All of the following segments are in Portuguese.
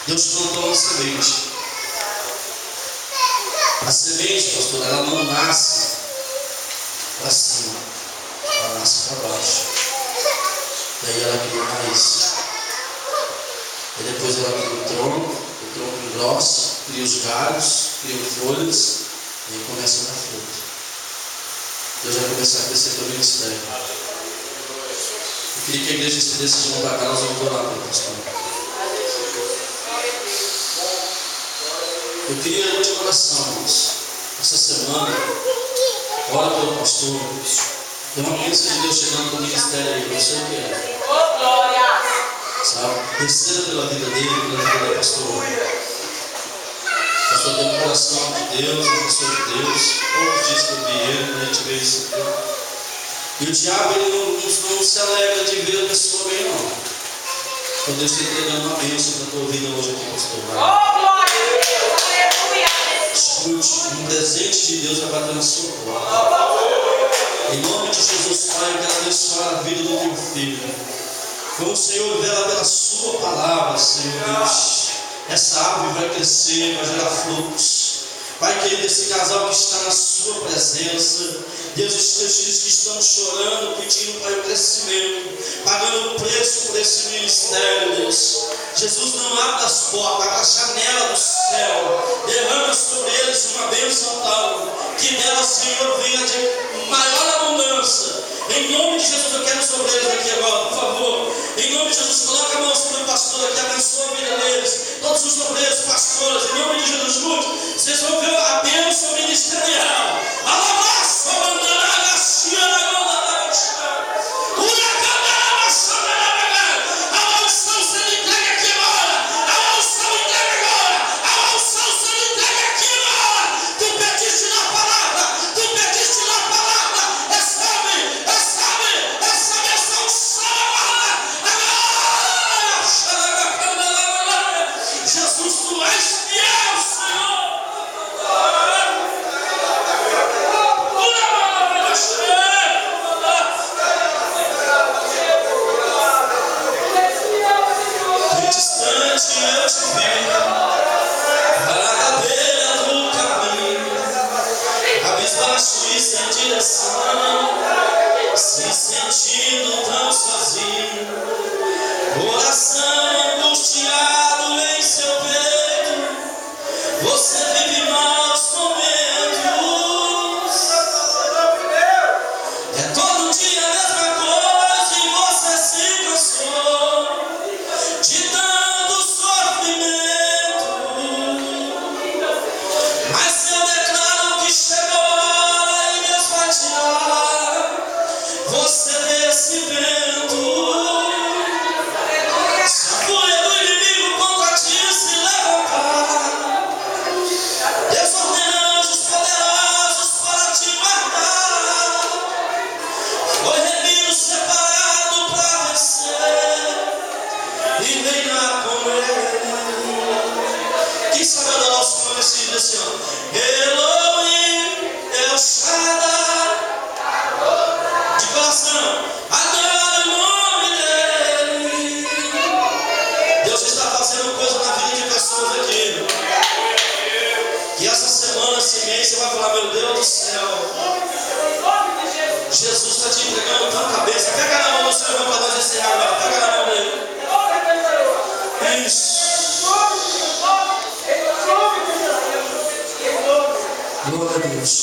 Deus plantou uma semente. A semente, pastor, ela não nasce para cima, ela nasce para baixo. Daí ela cria raiz. E depois ela cria o tronco engrossa, cria os galhos, cria folhas, e aí começa a dar fruto. Deus vai começar a crescer teu ministério. Eu queria que a igreja estendesse de mão para cá, nós vamos orar pelo pastor. Eu queria de coração, irmãos, essa semana, ora pelo pastor. Tem uma bênção de Deus chegando no ministério aí, não sei o que é. Sabe? Terceira pela vida dele, pela vida da pastora. O pastor tem um coração de Deus, uma pessoa de Deus. Poucos dias que eu vi ele, a gente vê isso aqui. E o diabo ele não se alegra de ver a pessoa bem, não. Então Deus está entregando uma bênção para a tua vida hoje aqui, pastor. Escute, um presente de Deus vai bater na sua porta. Em nome de Jesus, Pai, eu quero abençoar a vida do teu filho. Como o Senhor vela pela sua palavra, Senhor Deus, essa árvore vai crescer, vai gerar frutos. Pai querido, esse casal que está na sua presença, Deus, esses teus filhos que estão chorando, pedindo para o crescimento, pagando o preço por esse ministério, Deus. Jesus, não abre as portas, abre a janela do céu, derrama sobre eles uma bênção tal, que dela, Senhor, venha de maior abundância. Em nome de Jesus, eu quero sobre eles aqui agora, por favor. Em nome de Jesus, coloca a mão sobre o pastor aqui, abençoa a vida deles, todos os obreiros, pastores, em nome de Jesus, escute, vocês vão ver a bênção ministerial. Alabaça, mandará, Gaciana, se sentindo tão sozinho, coração angustiado em seu peito, você vive maus momentos, é todo dia a mesma coisa e você se cansou de tanto sofrimento, mas eu declaro que chegou e Deus vai tirar você desse vento. Se a fúria do inimigo contra ti se levantar, Deus ordena anjos poderosos para te guardar. Foi reino separado para vencer e reinar com ele. Quem sabe eu dar nosso nome nesse dia assim, ó? Elohim, El Shaddai. De coração, adora o nome dele. Deus está fazendo coisa na vida de pessoas aqui. Que essa semana, assim, você vai falar: meu Deus do céu, Jesus está te entregando tua cabeça. Pega na mão do Senhor para nós encerrar agora. Pega na mão dele. Isso. Glória a Deus.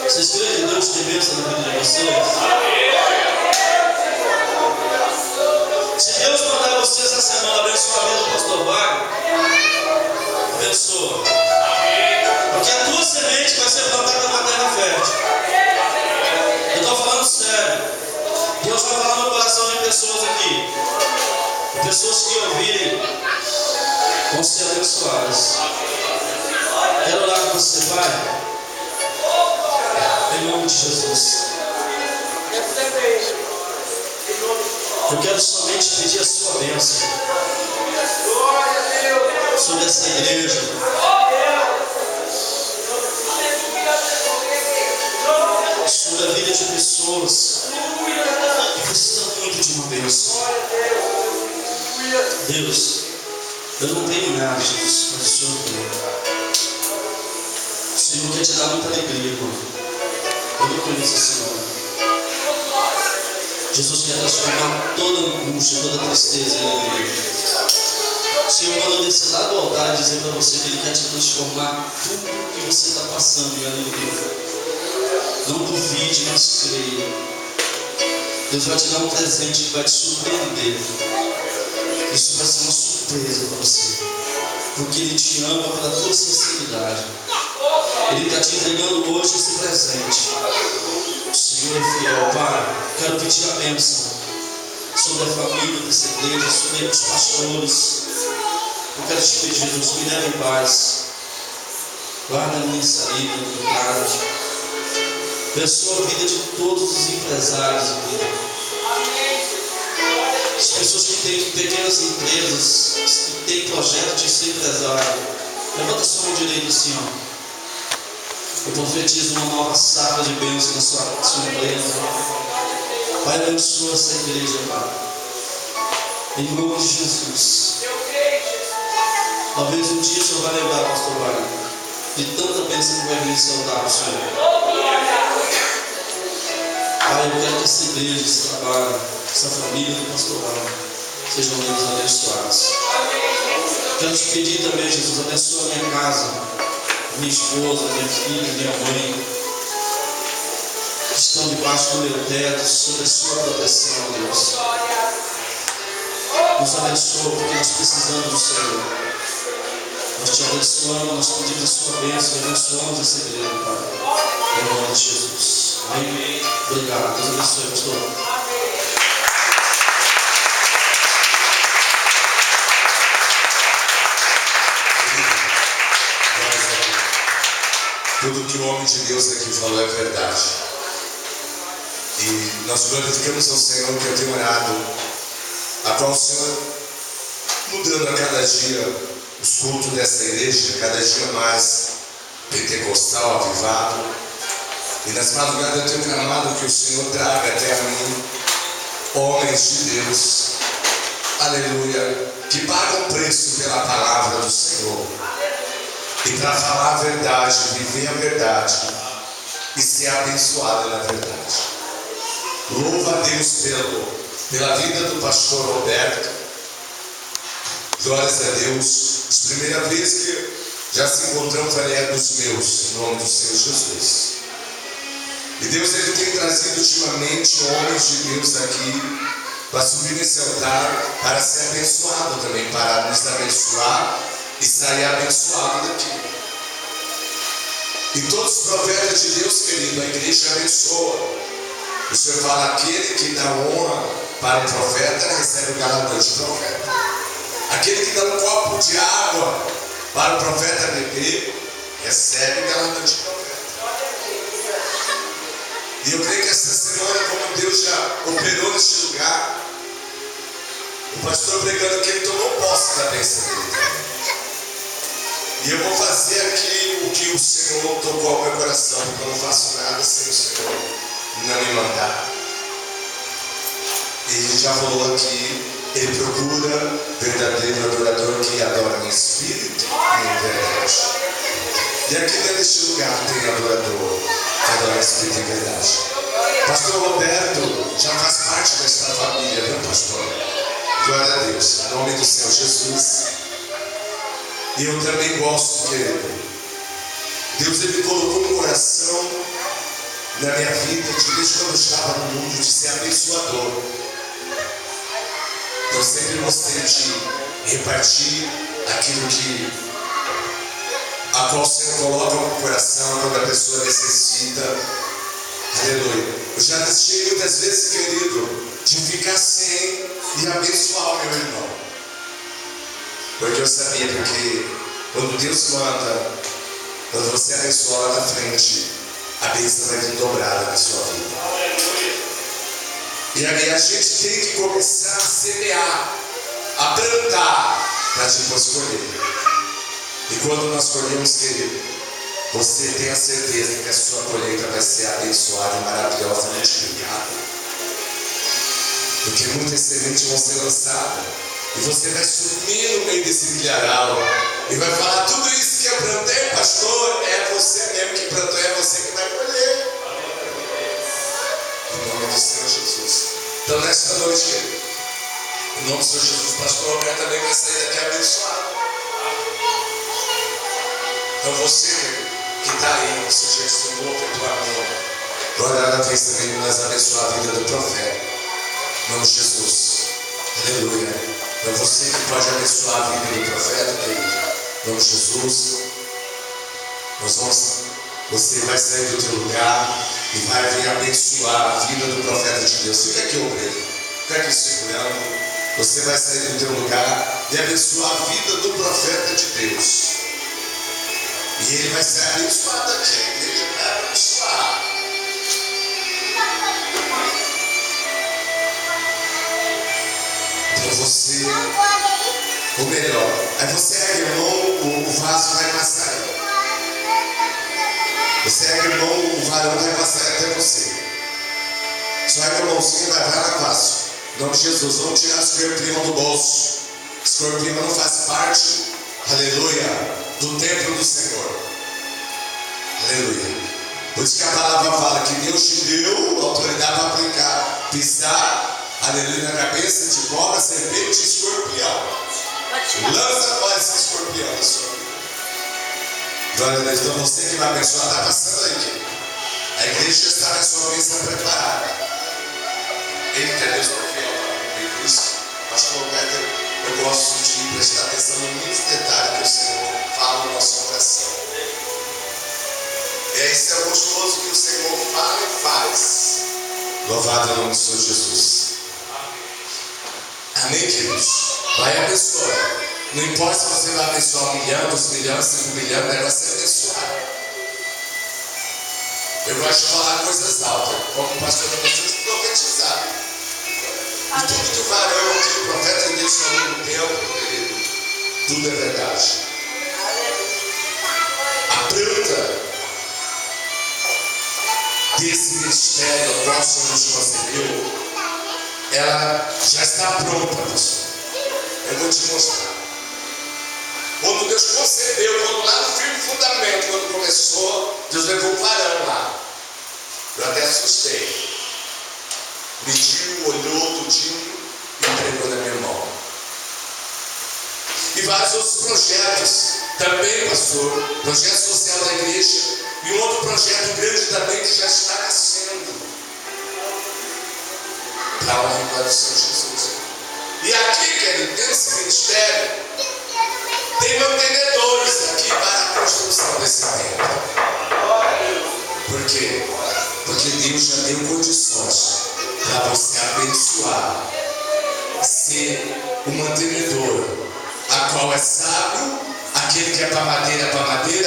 Vocês creem que Deus tem bênção na vida de vocês? Se Deus mandar vocês essa semana abençoar a vida do pastor Wagner, abençoa. Porque a tua semente vai ser plantada numa terra fértil. Eu estou falando sério. Deus vai falar no coração de pessoas aqui. Pessoas que ouvirem vão ser abençoadas. Quero orar com você, Pai. Em nome de Jesus. Eu quero somente pedir a sua bênção sobre essa igreja. Sobre a vida de pessoas que precisam muito de uma bênção. Deus. Deus, eu não tenho nada, Jesus, mas o Senhor tem. O Senhor quer te dar muita alegria, irmão. Eu não conheço esse Senhor. Jesus quer transformar toda angústia, toda tristeza em alegria. O Senhor mandou descer lá do altar e dizer para você que Ele quer te transformar tudo que você está passando em alegria. Não duvide, mas creia. Deus vai te dar um presente que vai te surpreender. Isso vai ser uma surpresa para você, porque Ele te ama pela tua sinceridade. Ele está te entregando hoje esse presente. O Senhor é fiel. Pai, quero pedir a bênção sobre a família dessa igreja, sobre os pastores. Eu quero te pedir, Jesus, me leve em paz. Guarda a minha saída, a minha entrada. Abençoa a vida de todos os empresários, Deus. As pessoas que têm pequenas empresas, que têm projeto de ser empresário, levanta a sua mão direita assim, ó. Eu profetizo uma nova safra de bênçãos na sua empresa. Pai, abençoa essa igreja, Pai. Em nome de Jesus. Talvez um dia o Senhor vai lembrar, pastor Wagner, de tanta bênção que vai vir se dar para o Senhor. Pai, eu quero que essa igreja, esse trabalho, essa família do pastor Wagner sejam menos abençoados. Quero te pedir também, Jesus, abençoa a minha casa, minha esposa, minha filha, minha mãe, que estão debaixo do meu teto, sob a sua proteção, Deus. Nos abençoa, porque nós precisamos do Senhor. Nós te abençoamos, nós pedimos a sua bênção, abençoamos essa igreja, Pai. Em nome de Jesus. Amém. Obrigado. Deus abençoe, pastor. Tudo que o homem de Deus aqui falou é verdade. E nós glorificamos ao Senhor que eu tenho orado, a qual o Senhor mudando a cada dia os cultos dessa igreja, cada dia mais pentecostal, avivado. E nas madrugadas eu tenho clamado que o Senhor traga até a mim homens de Deus, aleluia, que pagam preço pela palavra do Senhor. E para falar a verdade, viver a verdade e ser abençoado na verdade. Louva a Deus pela vida do pastor Roberto. Glórias a Deus. A primeira vez que já se encontramos ali é dos meus, em nome do Senhor Jesus. E Deus ele tem trazido ultimamente homens de Deus aqui para subir nesse altar, para ser abençoado também, para nos abençoar e sair abençoado daqui. E todos os profetas de Deus, querido, a igreja abençoa. O Senhor fala, aquele que dá honra para o profeta, recebe o galardão de profeta. Aquele que dá um copo de água para o profeta beber, recebe o galardão de profeta. E eu creio que essa semana, como Deus já operou neste lugar, o pastor pregando que ele tomou posse da bênção dele. E eu vou fazer aqui o que o Senhor tocou ao meu coração, porque eu não faço nada sem o Senhor não me mandar. Ele já falou aqui, ele procura verdadeiro adorador que adora em espírito e em verdade. E aqui dentro deste lugar tem adorador que adora em espírito e em verdade. Pastor Roberto já faz parte desta família, viu, pastor? Glória a Deus, em nome do Senhor Jesus. E eu também gosto, querido. Deus ele colocou um coração na minha vida, desde quando eu estava no mundo, de ser abençoador. Eu sempre gostei de repartir aquilo a qual o Senhor coloca no coração quando a pessoa necessita. Aleluia. Eu já deixei muitas vezes, querido, de ficar sem e abençoar o meu irmão. Porque eu sabia, porque quando Deus manda, quando você abençoa lá na frente, a bênção vai vir dobrada na sua vida. E aí a gente tem que começar a semear, a plantar, para depois colher. E quando nós colhemos, querido, você tem a certeza que a sua colheita vai ser abençoada e maravilhosa, multiplicada. Porque muitas sementes vão ser lançadas. E você vai sumir no meio desse milharal. E vai falar, tudo isso que eu plantei, pastor, é você mesmo que plantou, é você que vai colher. Em nome do Senhor Jesus. Então nesta noite, em nome do Senhor Jesus, pastor Roberto também vai sair daqui abençoado. Então você que está aí, você já estudou, pelo amor. Glória a Deus também, nós abençoar a vida do profeta. Em nome de Jesus. Aleluia. Então você que pode abençoar a vida do profeta, querido. Em nome de Jesus. Você vai sair do teu lugar e vai vir abençoar a vida do profeta de Deus. Fica aqui, obreiro. Fica aqui segurando. Você vai sair do teu lugar e abençoar a vida do profeta de Deus. E ele vai ser abençoado aqui. A igreja vai abençoar. Então você, ou melhor, aí você ergue a mão, o vaso vai passar aí. Você ergue a mão, o varão vai passar até você. Só ergue a mãozinha e vai na vaso. Em nome de Jesus, vamos tirar o escorpião do bolso. O escorpião não faz parte, aleluia, do templo do Senhor. Aleluia. Por isso que a palavra fala que Deus te deu autoridade para aplicar, pisar, aleluia, na cabeça de cobra, serpente e escorpião. Lança fora esse escorpião da sua vida. Glória a Deus. Então você que vai abençoar, está passando aí. A igreja está na sua mesa preparada. Ele que é Deus fiel para cumprir. Por isso, pastor Roberto, eu gosto de prestar atenção em muitos detalhes que o Senhor fala no nosso coração. Esse é o gostoso que o Senhor fala e faz. Louvado é o nome do Senhor Jesus. Amém, queridos? Vai abençoar. Não importa se você vai abençoar 1 milhão, 2 milhões, 5 milhões, o negócio é abençoar. Eu gosto de falar coisas altas, como o pastor da pessoa de profetizar. E tudo que o varão, que o profeta de Deus falou no tempo, querido, tudo é verdade. A planta desse ministério, o qual o Senhor nos concedeu, ela já está pronta, pastor. Eu vou te mostrar. Quando Deus concebeu, quando lá no firme fundamento, quando começou, Deus levou um varão lá. Eu até assustei. Mediu, olhou tudinho e entregou na minha mão. E vários outros projetos também, pastor. Projeto social da igreja. E um outro projeto grande também que já está nascendo. Para a honra e glória do Senhor Jesus. E aqui, querido, nesse ministério, tem mantenedores aqui para a construção desse templo. Por quê? Porque Deus já deu condições para você abençoar, ser o mantenedor, a qual é sábio, aquele que é para madeira,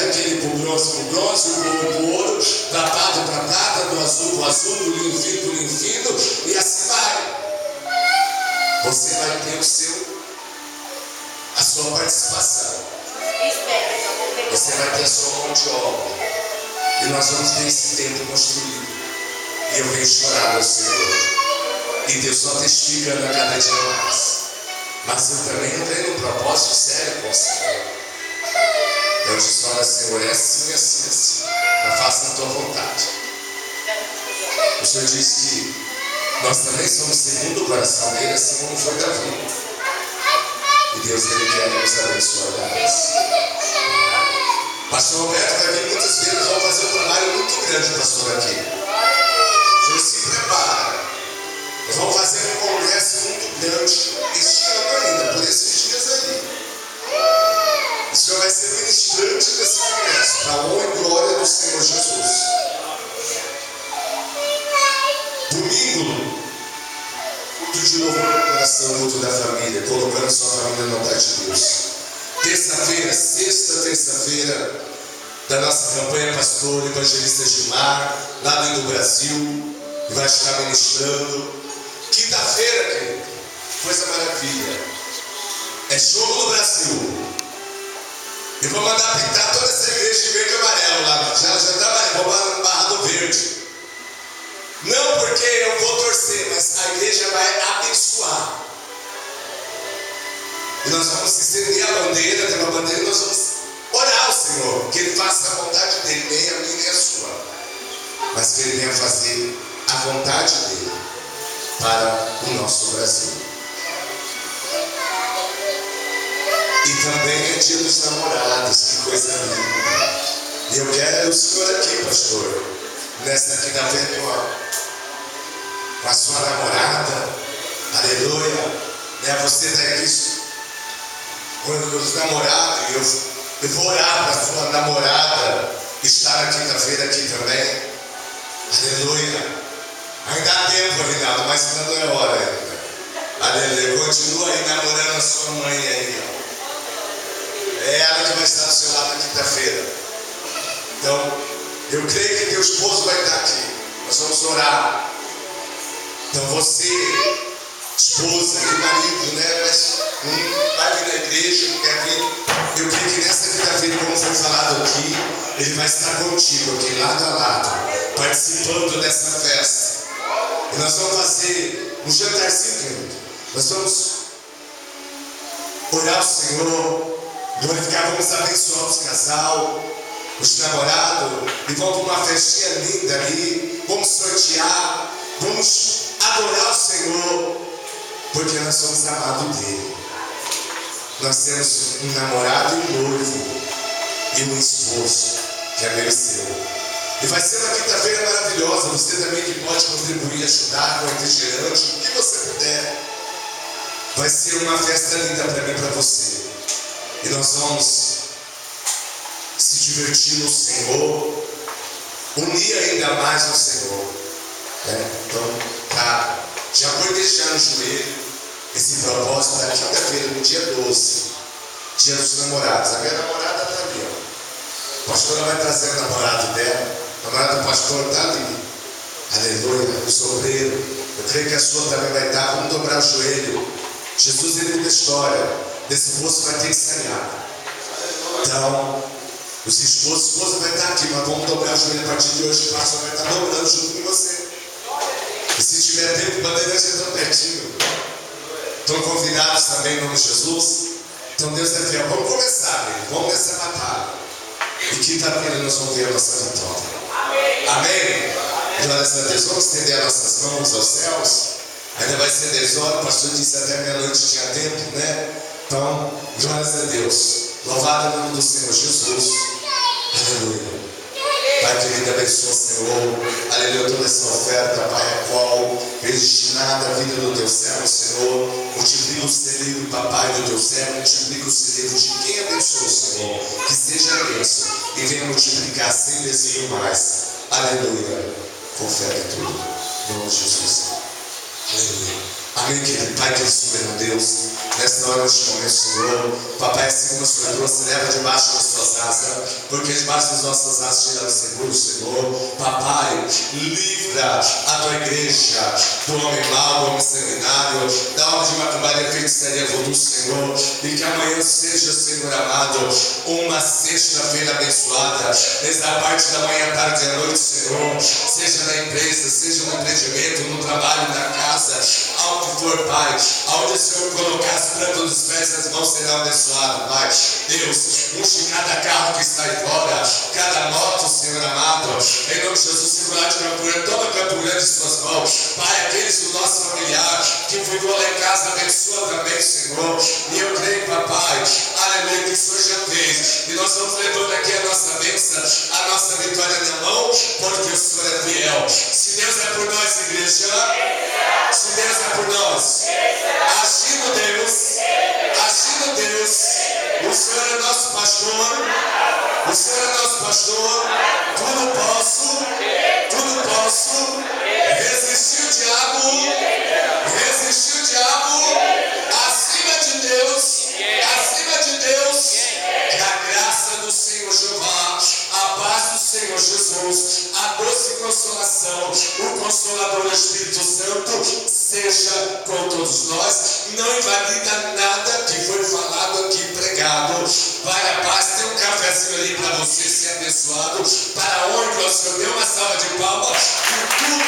aquele para o bronze, o ouro para o ouro, da prata para prata, do azul para o azul, do linho fino para o linho fino, e assim vai. Você vai ter a sua participação. Você vai ter a sua mão de obra. E nós vamos ter esse templo construído. E eu venho chorar ao Senhor. E Deus só testificando a cada dia mais. Mas eu também não tenho um propósito sério com o Senhor. Eu te falo, Senhor, é assim, assim, assim. Mas faça a tua vontade. O Senhor disse que nós também somos segundo o coração dele, assim como foi Davi. E Deus, ele quer nos abençoar. Pastor Roberto vai vir muitas vezes, vamos fazer um trabalho muito grande, pastor, aqui. O senhor se prepara. Nós vamos fazer um congresso muito grande este ano ainda, por esses dias aí. O senhor vai ser ministrante desse congresso, para a honra e glória do Senhor Jesus. Domingo, culto de novo no coração, culto da família, colocando a sua família na vontade de Deus. Terça-feira, sexta terça-feira da nossa campanha Pastor Evangelista Gilmar, lá dentro do Brasil, que vai estar ministrando. Quinta-feira, querido, coisa maravilha, é jogo do Brasil. Eu vou mandar pintar toda essa igreja de verde e amarelo lá, já trabalhei, vou lá no Barra do Verde. Não porque eu vou torcer, mas a igreja vai abençoar. E nós vamos estender a bandeira, tem uma bandeira, e nós vamos orar ao Senhor, que Ele faça a vontade dEle, nem a minha nem a sua, mas que Ele venha fazer a vontade dEle para o nosso Brasil. E também é dia dos namorados, que coisa linda. E eu quero o Senhor aqui, pastor, nesta quinta-feira com a sua namorada, aleluia, né? Você está aqui com os namorados, eu vou orar para a sua namorada estar na quinta-feira aqui também, aleluia. Ainda há tempo, Rinaldo, mas ainda não é hora ainda. Aleluia, continua aí namorando a sua mãe aí, ó. É ela que vai estar do seu lado na quinta-feira. Então, eu creio que teu esposo vai estar aqui. Nós vamos orar. Então você, esposa e marido, né? Mas vai vir na igreja, não quer vir. Eu creio que nessa quinta-feira, como foi falado aqui, ele vai estar contigo aqui, lado a lado, participando dessa festa. E nós vamos fazer um jantarzinho, querido. Nós vamos orar ao Senhor, glorificar, vamos abençoar os casal, os namorados, e vamos para uma festinha linda ali, vamos sortear, vamos adorar o Senhor, porque nós somos amados dele. Nós temos um namorado e um noivo, e um esposo, que é meu e seu. E vai ser uma quinta-feira maravilhosa. Você também que pode contribuir, ajudar com refrigerante, o que você puder. Vai ser uma festa linda para mim e para você. E nós vamos se divertir no Senhor, unir ainda mais no Senhor, né? Então, tá, já foi deixando o joelho esse propósito da quinta-feira, no dia 12, dia dos namorados. A minha namorada está ali, ó. A pastora vai trazer o namorado dela, o namorado do pastor está ali, aleluia, o sobreiro. Eu creio que a sua também vai estar. Vamos dobrar o joelho. Jesus, ele muda a história. Desse poço vai ter que sair. Então, os esposos vai estar aqui, mas vamos dobrar o joelho a partir de hoje. O pastor vai estar dobrando junto com você. E se tiver tempo, bandeirantes estão pertinho. Estão convidados também em nome de Jesus. Então Deus é fiel. Vamos começar, né? Vamos nessa batalha. E quinta-feira nós vamos ver a nossa vitória. Amém? Glórias a Deus. Vamos estender as nossas mãos aos céus. Ainda vai ser 10 horas. O pastor disse até meia-noite tinha tempo, né? Então, glórias a Deus. Louvado é o nome do Senhor Jesus. Aleluia. Pai querido, abençoa, Senhor. Aleluia, toda essa oferta, Pai, a qual é destinada à vida do teu servo, Senhor. Multiplica o celeiro, Papai, do teu servo. Multiplica o celeiro de quem abençoa, Senhor. Que seja a bênção e venha multiplicar 100 vezes e mais. Aleluia. Confere tudo. Em nome de Jesus. Aleluia. Amém, querido. Pai, que é soberano Deus, nesta hora, neste momento, Senhor, Papai, assim como o Senhor trouxe, leva debaixo das tuas asas, porque debaixo das nossas asas tiramos seguro, Senhor. Papai, livra a tua igreja do homem mau, do homem sanguinário, da obra de macumbaria, feitiçaria, voodoo, Senhor, e que amanhã seja, Senhor amado, uma sexta-feira abençoada, desde a parte da manhã, tarde e à noite, Senhor, seja na empresa, seja no empreendimento, no trabalho, na casa, ao que for, Pai, aonde o Senhor colocar as plantas dos pés, as mãos serão abençoadas, Pai. Deus, puxe cada carro que está aí fora, cada moto, Senhor amado, em nome de Jesus, segurar de Campo Grande, toma Campo Grande em suas mãos, Pai, aqueles do nosso familiar que ficou lá em casa, abençoa também, Senhor. E eu creio, Papai, aleluia, que o Senhor já fez, e nós vamos levando aqui a nossa bênção, a nossa vitória na mão, porque o Senhor é fiel. Se Deus é por nós, igreja, se Deus é por nós, agindo Deus, o Senhor é nosso pastor, o Senhor é nosso pastor, tudo posso, resistir o diabo, acima de Deus, é a graça do Senhor Jeová, a paz do Senhor Jesus, a doce consolação, o Consolador do Espírito Santo, seja com todos nós. Não invalida nada que foi falado aqui, pregado. Vai a paz, tem um cafezinho ali para você ser abençoado. Para onde o Senhor deu uma salva de palmas. E tudo